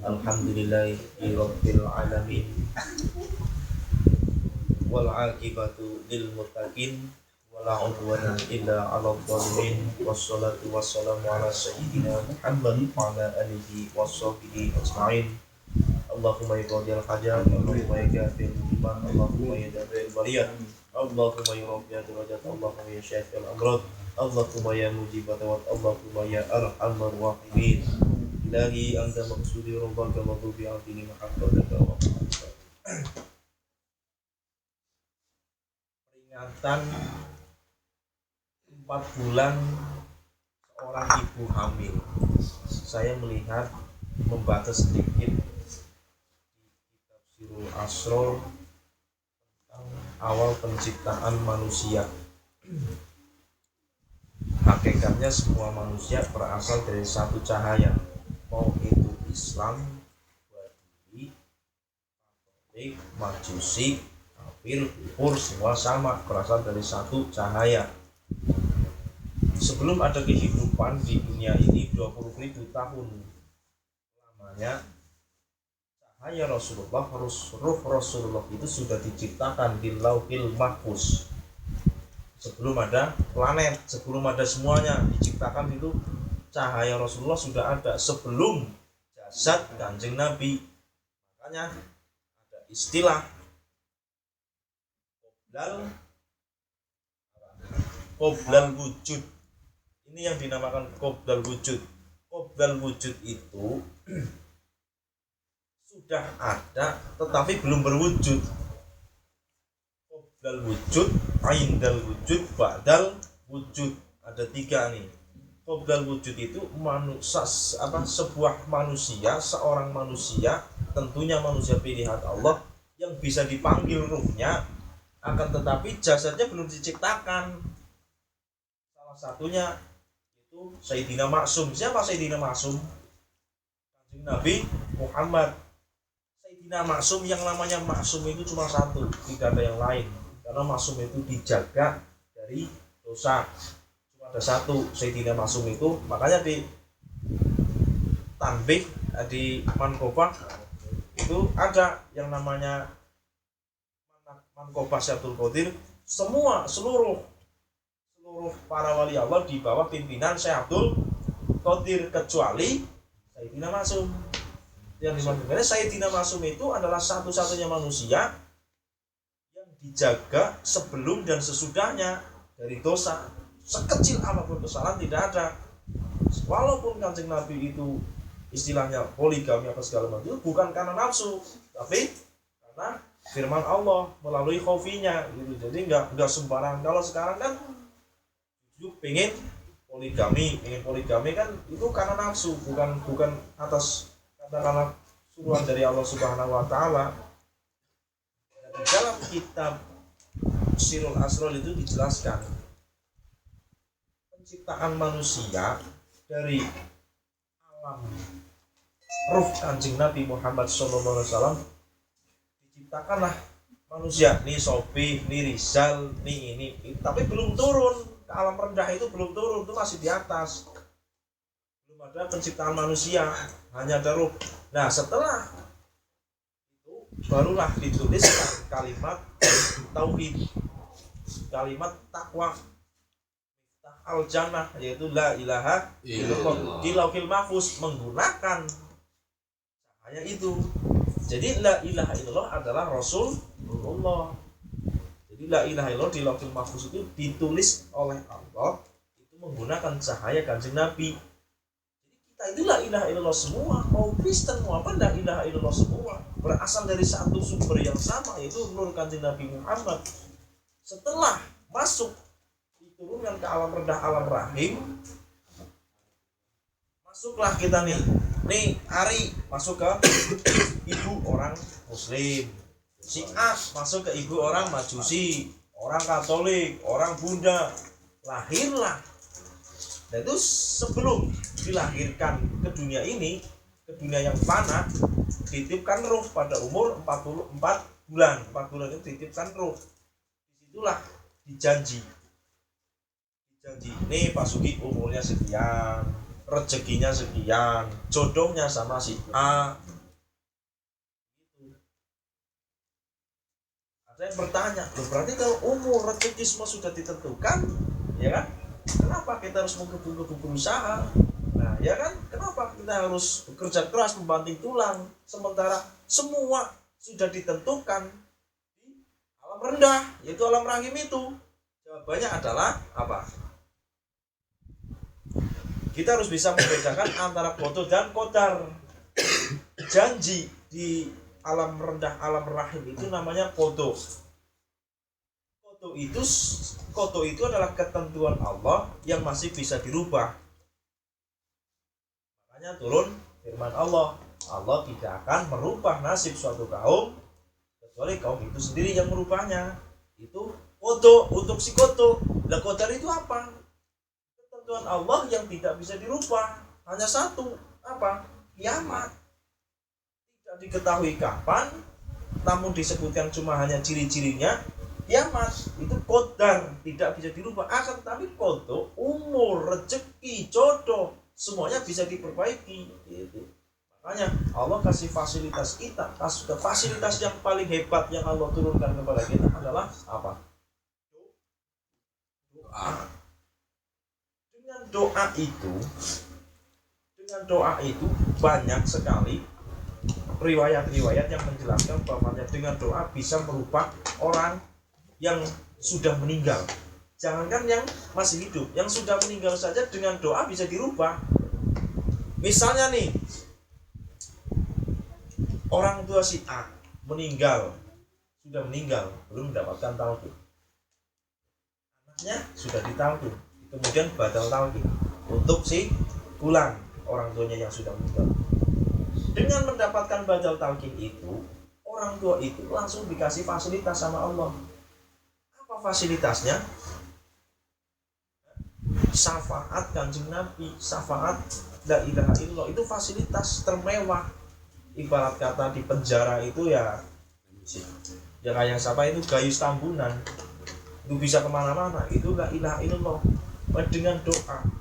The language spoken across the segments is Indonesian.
Alhamdulillahi rabbil alamin. Wal aqibatu lil muttaqin wala udwana illa 'alal zalimin. Wassalatu wassalamu ala sayyidina Muhammad wa ala alihi washabbihi ajma'in. Allahumma ya qadiyal hajat, Allahumma ya ghafir liman, Allahumma ya dafi'il bariyat, Allahumma ya rafi'at darajat, Allahumma ya syafi'al amrad, Allahumma ya mujibat da'wat, Allahumma ya arhamar rahimin. Ilahi anta maqsudi rabbaka wa bi'atini mahabbataka wa peringatan 4 bulan seorang ibu hamil. Saya melihat membaca sedikit kitab Sirul Asror tentang awal penciptaan manusia. Hakikatnya semua manusia berasal dari satu cahaya, mau itu Islam, Buddha, Katolik, Majusi, kafir, kufur, semua sama, berasal dari satu cahaya. Sebelum ada kehidupan di dunia ini 20.000 tahun lamanya, cahaya Rasulullah, ruh Rasulullah itu sudah diciptakan di Lauhil Mahfuz. Sebelum ada planet, sebelum ada semuanya diciptakan itu, cahaya Rasulullah sudah ada sebelum jasad Kanjeng Nabi. Makanya ada istilah qoblal wujud. Ini yang dinamakan qoblal wujud. Qoblal wujud itu sudah ada tetapi belum berwujud. Qoblal wujud, indal wujud, ba'dal wujud. Ada 3 nih. Qoblal wujud itu sebuah manusia, seorang manusia, tentunya manusia pilihan Allah yang bisa dipanggil ruhnya, akan tetapi jasadnya belum diciptakan. Salah satunya itu Sayyidina Maksum. Siapa Sayyidina Maksum? Kanjeng Nabi Muhammad. Sayyidina Maksum, yang namanya Maksum itu cuma satu, tidak ada yang lain. Karena Maksum itu dijaga dari dosa. Cuma ada satu, Sayyidina Maksum itu. Makanya di Tanbih, di Mankobah itu ada yang namanya Mankobah Syabdul Qadir. Seluruh para wali Allah di bawah pimpinan Syekh Abdul Qadir, kecuali Sayyidina Maksum. Yang dimaksudkan Sayyidina Maksum itu adalah satu-satunya manusia yang dijaga sebelum dan sesudahnya dari dosa. Sekecil apapun kesalahan tidak ada. Walaupun Kanjeng Nabi itu istilahnya poligami apa segala macam, itu bukan karena nafsu, tapi karena firman Allah melalui khofinya gitu. Jadi enggak sembarangan. Kalau sekarang kan pengen poligami kan itu karena nafsu, bukan atas karena suruhan dari Allah Subhanahu wa taala. Di dalam kitab Sirul Asror itu dijelaskan penciptaan manusia dari alam ruh Kanjeng Nabi Muhammad SAW. Diciptakanlah manusia, nih Sofi, nih Rizal, nih ini, tapi belum turun ke alam rendah, itu belum turun, itu masih di atas. Belum ada penciptaan manusia, hanya ada ruh. Nah, setelah itu barulah ditulis kalimat tauhid, kalimat takwa, al-jannah, yaitu la ilaha illallah, di Lauhil Mahfuz menggunakan cahaya itu. Jadi la ilaha illallah adalah Rasulullah. Jadi la ilaha illallah di Lauhil Mahfuz itu ditulis oleh Allah itu menggunakan cahaya Kanjeng Nabi. Jadi kita itu la ilaha illallah semua, mau Kristen mau apa, la ilaha illallah semua berasal dari satu sumber yang sama, yaitu nur Kanjeng Nabi Muhammad. Setelah masuk diturunkan ke alam rendah, alam rahim, masuklah kita nih Ari masuk ke ibu orang Muslim, si A masuk ke ibu orang Majusi, orang Katolik, orang Buddha, lahirlah. Dan itu sebelum dilahirkan ke dunia ini, ke dunia yang fana, dititipkan ruh pada umur 44 bulan. 4 bulan itu dititipkan ruh. Disitulah dijanji, nih Pak Sugi umurnya sekian, rezekinya sekian, jodohnya sama si A, Saya bertanya, berarti kalau umur rezeki semua sudah ditentukan, ya kan? Kenapa kita harus menggebu-gebu berusaha? Nah, ya kan? Kenapa kita harus bekerja keras membanting tulang sementara semua sudah ditentukan di alam rendah, yaitu alam rahim itu? Jawabannya adalah apa? Kita harus bisa membedakan antara qada dan qadar. Janji di alam rendah, alam rahim itu namanya qada. Qada itu adalah ketentuan Allah yang masih bisa dirubah. Makanya turun firman Allah, Allah tidak akan merubah nasib suatu kaum kecuali kaum itu sendiri yang merubahnya. Itu qada untuk si qada. Lah qadar itu apa? Ketentuan Allah yang tidak bisa dirubah. Hanya satu, apa? Kiamat. Tidak diketahui kapan, namun disebutkan cuma hanya ciri-cirinya. Kiamat itu qadar, tidak bisa dirubah. Akan tetapi qada, umur, rezeki, jodoh, semuanya bisa diperbaiki gitu. Makanya Allah kasih fasilitas kita. Fasilitas yang paling hebat yang Allah turunkan kepada kita adalah apa? Doa. Dengan doa itu banyak sekali riwayat-riwayat yang menjelaskan bahwa dengan doa bisa merubah orang yang sudah meninggal. Jangankan yang masih hidup, yang sudah meninggal saja dengan doa bisa dirubah. Misalnya nih, orang tua si A sudah meninggal, belum mendapatkan talqin. Anaknya sudah ditalqin, kemudian batal talqin untuk si fulan, orang tuanya yang sudah meninggal. Dengan mendapatkan badal talqin itu, orang tua itu langsung dikasih fasilitas sama Allah. Apa fasilitasnya? Syafaat Kanjeng Nabi, syafaat la ilaha illallah, itu fasilitas termewah. Ibarat kata di penjara itu ya kayak siapa itu Gayus Tambunan, itu bisa kemana-mana, itu la ilaha illallah. Dengan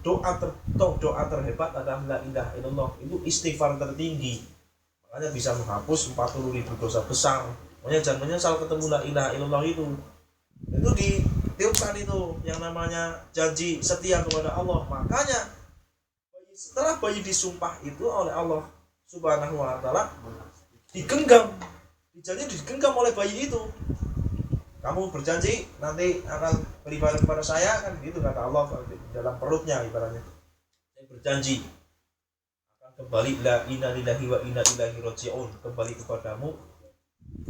doa terhebat adalah la ilaha illallah, itu istighfar tertinggi, makanya bisa menghapus 40.000 dosa besar. Makanya jangan menyesal ketemu la ilaha illallah itu ditiupkan itu yang namanya janji setia kepada Allah. Makanya setelah bayi disumpah itu oleh Allah Subhanahu wa ta'ala, digenggam oleh bayi itu. Kamu berjanji nanti akan beribadah kepada saya, kan gitu kata Allah dalam perutnya, ibaratnya saya berjanji akan kembali, la inna lillahi wa inna ilaihi raji'un, kembali kepadamu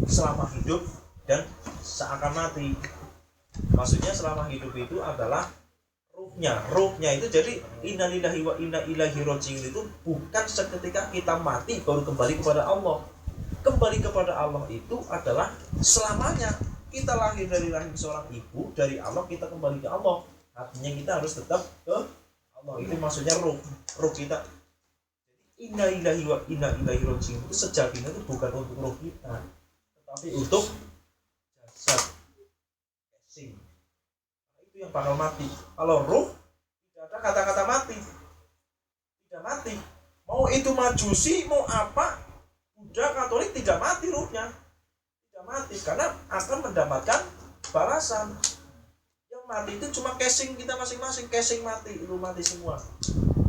selama hidup dan seakan mati. Maksudnya selama hidup itu adalah ruhnya itu. Jadi inna lillahi wa inna ilaihi raji'un itu bukan seketika kita mati baru kembali kepada Allah. Kembali kepada Allah itu adalah selamanya. Kita lahir dari rahim seorang ibu, dari Allah kita kembali ke Allah. Artinya kita harus tetap ke Allah. Itu maksudnya ruh kita. Inna lillahi wa inna ilaihi raji'un itu sejatinya itu bukan untuk ruh kita, tetapi untuk jasad, casing. Itu yang bakal mati. Kalau ruh tidak ada kata-kata mati, tidak mati. Mau itu majusi, mau apa, Buddha, Katolik, tidak mati ruhnya. Mati karena akan mendapatkan balasan. Yang mati itu cuma casing kita masing-masing, casing mati, itu mati semua.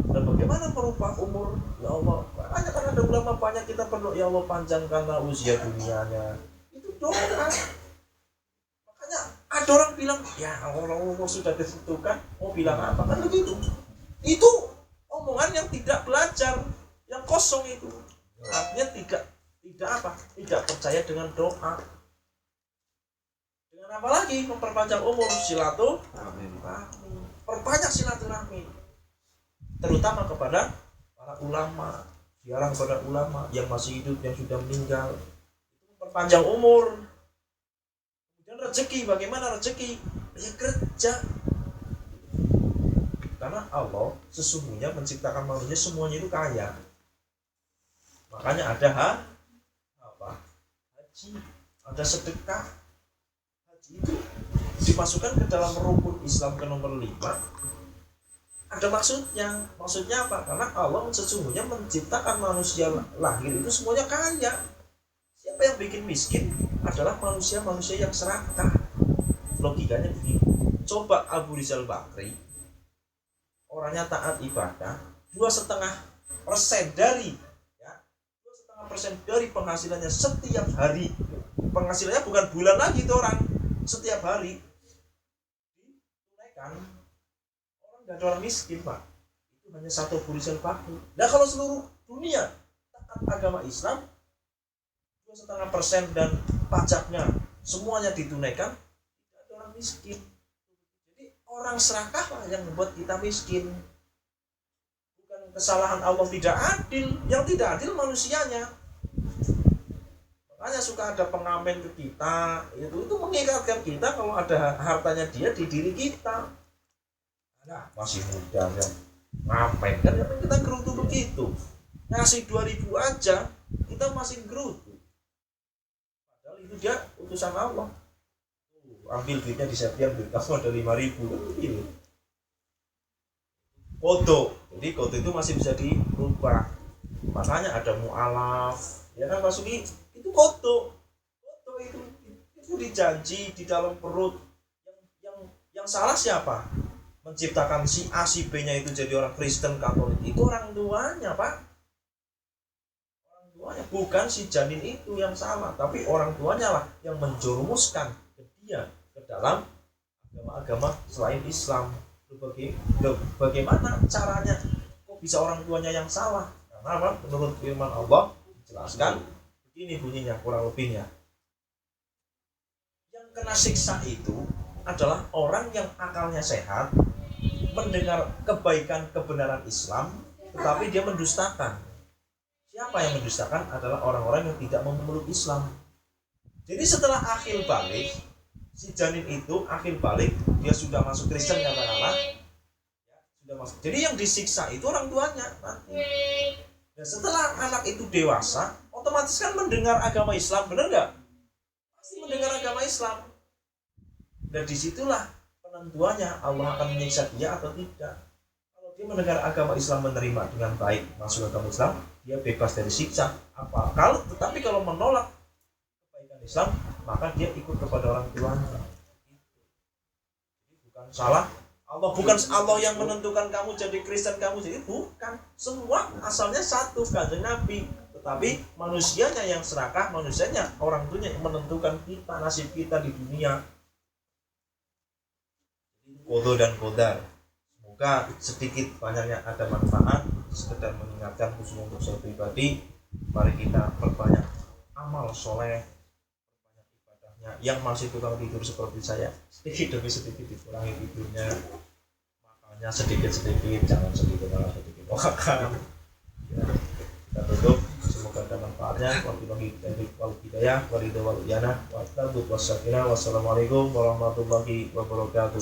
Dan bagaimana merubah umur? Ya Allah, makanya kan ada ulama banyak kita perlu, ya Allah panjangkanlah usia dunianya. Itu doa. Makanya ada orang bilang, ya Allah sudah ditentukan, mau bilang apa, kan begitu. Itu omongan yang tidak belajar, yang kosong itu. Artinya tidak percaya dengan doa. Dengan apa lagi? Memperpanjang umur, silaturahmi. Perbanyak silaturahmi, terutama kepada para ulama, siaran kepada ulama yang masih hidup, yang sudah meninggal. Itu memperpanjang umur. Kemudian rezeki, bagaimana rezeki? Ya kerja. Karena Allah sesungguhnya menciptakan manusia semuanya itu kaya. Makanya ada haji, ada sedekah. Haji itu dimasukkan ke dalam rukun Islam ke nomor 5. Ada maksudnya apa? Karena Allah sesungguhnya menciptakan manusia lahir itu semuanya kaya. Siapa yang bikin miskin adalah manusia-manusia yang serakah. Logikanya begini. Coba Abu Rizal Bakri, orangnya taat ibadah, 2,5% dari 2,5% dari penghasilannya setiap hari. Penghasilannya bukan bulan lagi itu orang, setiap hari ditunaikan. Orang nggak ada orang miskin, Pak. Itu hanya satu Abu Rizal Bakri. Nah kalau seluruh dunia taat agama Islam, 2,5% dan pajaknya semuanya ditunaikan, tidak ada orang miskin. Jadi orang serakah lah yang membuat kita miskin. Bukan kesalahan Allah tidak adil, yang tidak adil manusianya. Makanya suka ada pengamen ke kita, itu mengingatkan kita kalau ada hartanya dia di diri kita. Nah, masih muda ya, ngamen kan kita gerutu begitu. Ngasih 2.000 aja kita masih gerutu. Padahal itu dia utusan Allah. Ambil duitnya di Septian, kamu ada 5.000 kan gitu. Kodo, jadi kodo itu masih bisa dirubah. Makanya ada mu'alaf, ya kan Pak Sugi, itu kodo itu dijanji di dalam perut. Yang salah siapa? Menciptakan si A si B nya itu jadi orang Kristen Katolik, itu orang tuanya, Pak. Bukan si janin itu yang salah, tapi orang tuanya lah yang menjerumuskan dia ke dalam agama-agama selain Islam. Bagaimana caranya? Kok bisa orang tuanya yang salah? Karena menurut firman Allah dijelaskan begini bunyinya kurang lebihnya. Yang kena siksa itu adalah orang yang akalnya sehat, mendengar kebaikan kebenaran Islam, tetapi dia mendustakan. Siapa yang mendustakan? Adalah orang-orang yang tidak memeluk Islam. Jadi setelah akhir balik, si janin itu akhir balik, dia sudah masuk Kristen katakanlah, sudah masuk. Jadi yang disiksa itu orang tuanya nanti. Dan setelah anak itu dewasa, otomatis kan mendengar agama Islam, benar nggak? Pasti mendengar agama Islam. Dan disitulah penentuannya Allah akan menyiksa dia atau tidak. Kalau dia mendengar agama Islam, menerima dengan baik masuk agama Islam, dia bebas dari siksa. Tetapi kalau menolak kebaikan Islam, maka dia ikut kepada orang tuanya. Jadi bukan salah Allah, bukan Allah yang menentukan kamu jadi Kristen, kamu jadi, bukan. Semua asalnya satu, Kanjeng Nabi. Tetapi manusianya yang serakah, manusianya orang tuanya yang menentukan kita, nasib kita di dunia. Qadha dan qadar. Semoga sedikit banyaknya ada manfaat. Sekedar mengingatkan khususnya untuk saya pribadi, mari kita perbanyak amal soleh, perbanyak ibadahnya. Yang masih tukang tidur seperti saya, sedikit demi sedikit dikurangi tidurnya, makannya sedikit-sedikit, jangan sedikit malah sedikit makan. Ya, kita tutup. Semoga ada manfaatnya. Wabillahi taufiq wal hidayah, wassalamualaikum warahmatullahi wabarakatuh.